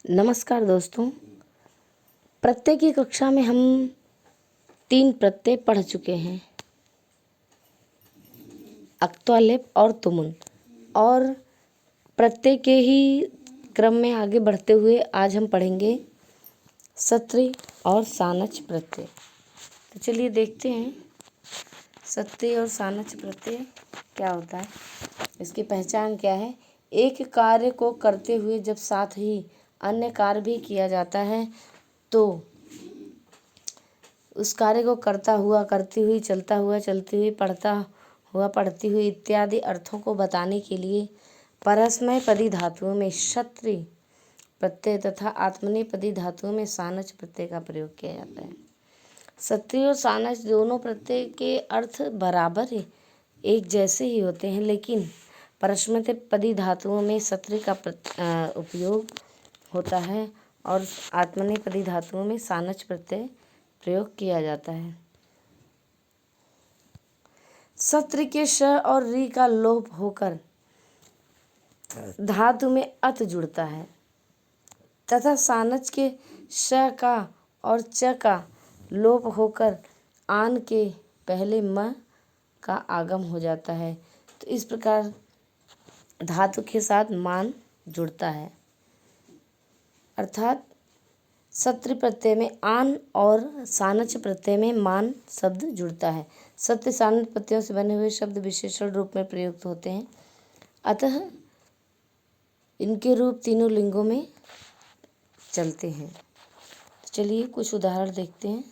नमस्कार दोस्तों। प्रत्यय की कक्षा में हम 3 प्रत्यय पढ़ चुके हैं, अक्त्वा लेप और तुमुन। और प्रत्यय के ही क्रम में आगे बढ़ते हुए आज हम पढ़ेंगे सत्रि और सानच प्रत्यय। तो चलिए देखते हैं सत्रि और सानच प्रत्यय क्या होता है, इसकी पहचान क्या है। एक कार्य को करते हुए जब साथ ही अन्य कार्य भी किया जाता है तो उस कार्य को करता हुआ, करती हुई, चलता हुआ, चलती हुई, पढ़ता हुआ, पढ़ती हुई इत्यादि अर्थों को बताने के लिए परस्मैपदी धातुओं में सत्रि प्रत्यय तथा आत्मनेपदी धातुओं में सानच प्रत्यय का प्रयोग किया जाता है। सत्रि और सानच दोनों प्रत्यय के अर्थ बराबर ही एक जैसे ही होते हैं, लेकिन परस्मैपदी धातुओं में सत्रि का उपयोग होता है और आत्मनेपदी धातुओं में सानच प्रत्यय प्रयोग किया जाता है। सत्रि के श और री का लोप होकर धातु में अत जुड़ता है तथा सानच के श का और च का लोप होकर आन के पहले म का आगम हो जाता है। तो इस प्रकार धातु के साथ मान जुड़ता है, अर्थात सत्रि प्रत्यय में आन और सानच प्रत्यय में मान शब्द जुड़ता है। सत्रि सानच प्रत्ययों से बने हुए शब्द विशेषण रूप में प्रयुक्त होते हैं, अतः इनके रूप तीनों लिंगों में चलते हैं। तो चलिए कुछ उदाहरण देखते हैं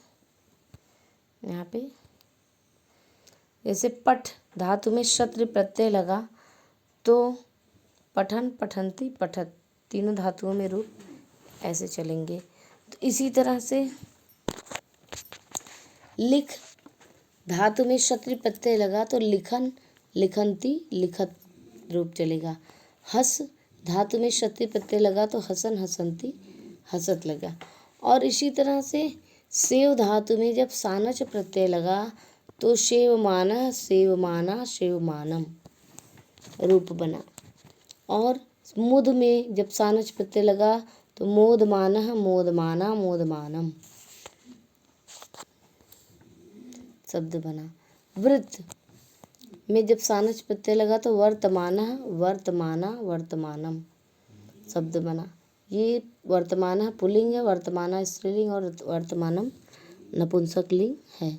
यहाँ पे। जैसे पठ धातु में सत्रि प्रत्यय लगा तो पठन, पठन्ति, पठत तीनों धातुओं में रूप ऐसे चलेंगे। तो इसी तरह से लिख धातु में सत्रि प्रत्यय लगा तो लिखन, लिखन्ति, लिखत रूप चलेगा। हस धातु में सत्रि प्रत्यय लगा तो हसन, हसन्ति, हसत लगा। और इसी तरह से सेव धातु में जब सानच प्रत्यय लगा तो सेवमानः, सेवमाना, सेवमानम रूप बना। और मुद में जब सानच प्रत्यय लगा तो मोदमानः, मोदमाना, मोदमानम शब्द बना। वृत्त में जब सानच प्रत्यय लगा तो वर्तमानः, वर्तमाना, वर्तमानम शब्द बना। ये वर्तमानः पुल्लिंग है, वर्तमाना स्त्रीलिंग और वर्तमानम नपुंसकलिंग है।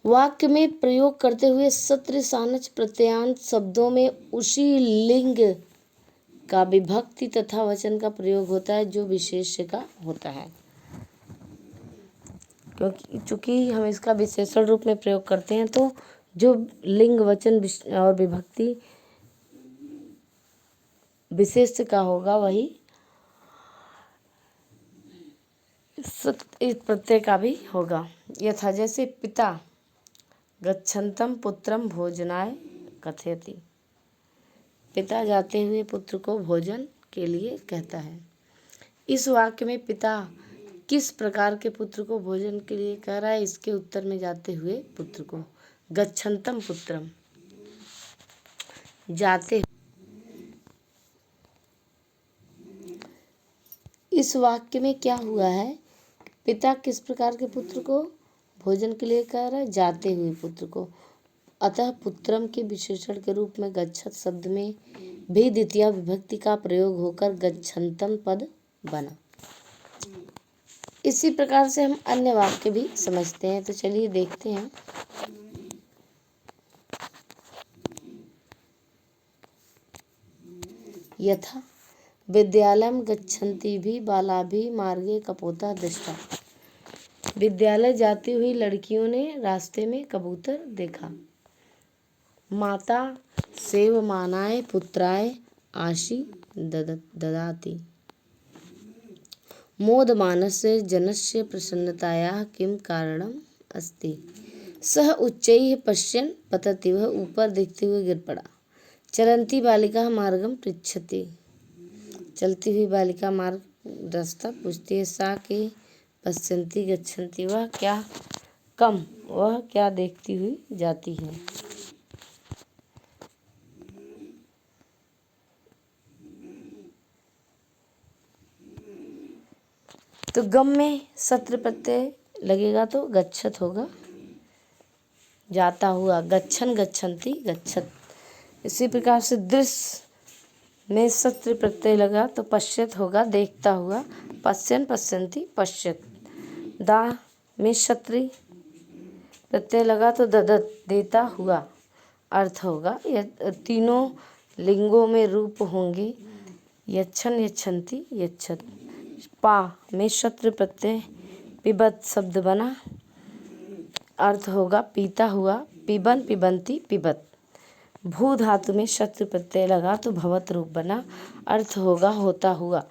वाक्य में प्रयोग करते हुए सत्रि सानच प्रत्ययान्त शब्दों में उसी लिंग का विभक्ति तथा वचन का प्रयोग होता है जो विशेष्य का होता है। चूँकि हम इसका विशेषण रूप में प्रयोग करते हैं तो जो लिंग, वचन और विभक्ति विशेष्य का होगा वही इस प्रत्यय का भी होगा। यथा जैसे पिता गच्छन्तं पुत्रं भोजनाय कथयति, पिता जाते हुए पुत्र को भोजन के लिए कहता है। इस वाक्य में पिता किस प्रकार के पुत्र को भोजन के लिए कह रहा है, इसके उत्तर में जाते हुए पुत्र को। गच्छन्तं पुत्रम जाते। इस वाक्य में क्या हुआ है, पिता किस प्रकार के पुत्र को भोजन के लिए कह रहा है, जाते हुए पुत्र को। अतः पुत्रम के विशेषण के रूप में गच्छत शब्द में भी द्वितीया विभक्ति का प्रयोग होकर गच्छन्तम पद बना। इसी प्रकार से हम अन्य वाक्य भी समझते हैं। तो चलिए देखते हैं। यथा विद्यालयं गच्छन्तीभिः बालाभिः मार्गे कपोतः दृष्टा, विद्यालय जाती हुई लड़कियों ने रास्ते में कबूतर देखा। माता सेवमानाय पुत्राय आशी ददाति, मोदमानस्य जनस्य प्रसन्नतायाः किं कारणम् अस्ति, सः उच्चैः पश्यन् पतति, वह ऊपर देखते हुए गिर पड़ा। चलन्ती बालिका मार्गम पृच्छति, चलती हुई बालिका मार्ग रास्ता पूछती है। सा के पश्यन्ती गच्छन्ति, वह क्या देखती हुई जाती है। तो गम में सत्र प्रत्यय लगेगा तो गच्छत होगा, जाता हुआ, गच्छन गच्छन्ति गच्छत। इसी प्रकार से दृश्य में सत्र प्रत्यय लगा तो पश्यत होगा, देखता हुआ, पश्यन पश्यन्ति पश्यत। दा में क्षत्रि प्रत्यय लगा तो ददत, देता हुआ अर्थ होगा। यह तीनों लिंगों में रूप होंगे, यच्छन यच्छन्ति यच्छत। पा में क्षत्र प्रत्यय पिबत शब्द बना, अर्थ होगा पीता हुआ, पिबन पिबन्ति पिबत। भू धातु में क्षत्र प्रत्यय लगा तो भवत रूप बना, अर्थ होगा होता हुआ।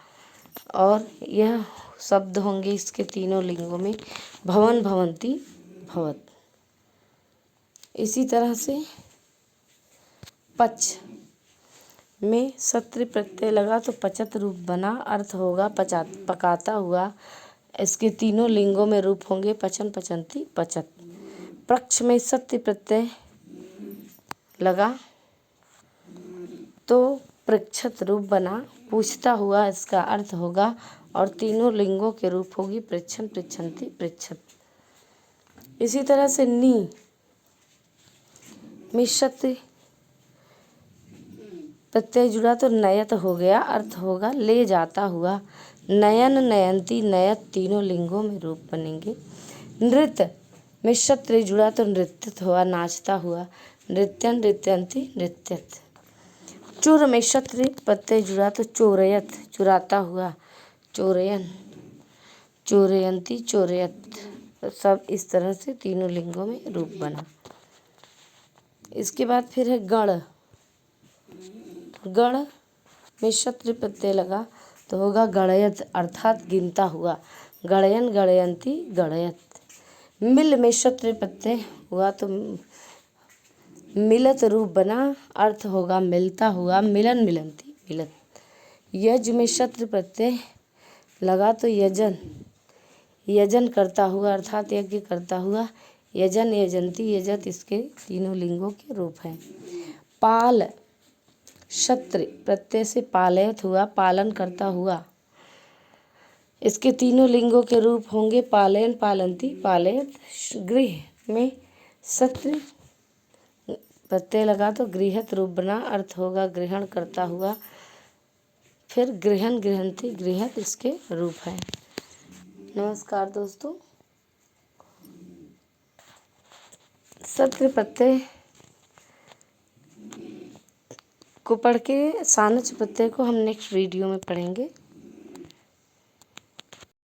और यह शब्द होंगे इसके तीनों लिंगों में भवन भवन्ति भवत। इसी तरह से पच में सत्र प्रत्यय लगा तो पचत रूप बना, अर्थ होगा पकाता हुआ। इसके तीनों लिंगों में रूप होंगे पचन पचन्ति पचत। प्रक्ष में सत्य प्रत्यय लगा तो पृच्छत रूप बना, पूछता हुआ इसका अर्थ होगा। और तीनों लिंगों के रूप होगी पृच्छन पृच्छन्ति पृच्छत। इसी तरह से नी में सत्य प्रत्यय जुड़ा तो नयत हो गया, अर्थ होगा ले जाता हुआ। नयन नयन्ति नयत तीनों लिंगों में रूप बनेंगे। नृत्य में क्षत्र जुड़ा तो नृत्यत हुआ, नाचता हुआ, नृत्यन नृत्यन्ति नृत्यत। चुर में क्षत्र प्रत्यय जुड़ा तो चोरयत, चुराता हुआ, चोरयन चोरयन्ति चोरयत। सब इस तरह से तीनों लिंगों में रूप बना। इसके बाद फिर है गण। गण में क्षत्र प्रत्यय लगा तो होगा गणयत, अर्थात गिनता हुआ, गणयन गणयन्ति गणयत। मिल में क्षत्र प्रत्यय हुआ तो मिलत रूप बना, अर्थ होगा मिलता हुआ, मिलन मिलन्ति मिलत। यज में क्षत्र प्रत्यय लगा तो यजन, यजन करता हुआ, अर्थात यज्ञ करता हुआ, यजन यजन्ति यजत। इसके तीनों लिंगों के रूप हैं। पाल क्षत्र प्रत्यय से पालयत हुआ, पालन करता हुआ। इसके तीनों लिंगों के रूप होंगे पालयन पालन्ति पालयत। गृह में क्षत्र प्रत्यय लगा तो गृहत रूप बना, अर्थ होगा ग्रहण करता हुआ। फिर गृहन गृहन्ति गृहत इसके रूप हैं। नमस्कार दोस्तों, सत्र प्रत्यय को पढ़ के सानच प्रत्यय को हम नेक्स्ट वीडियो में पढ़ेंगे।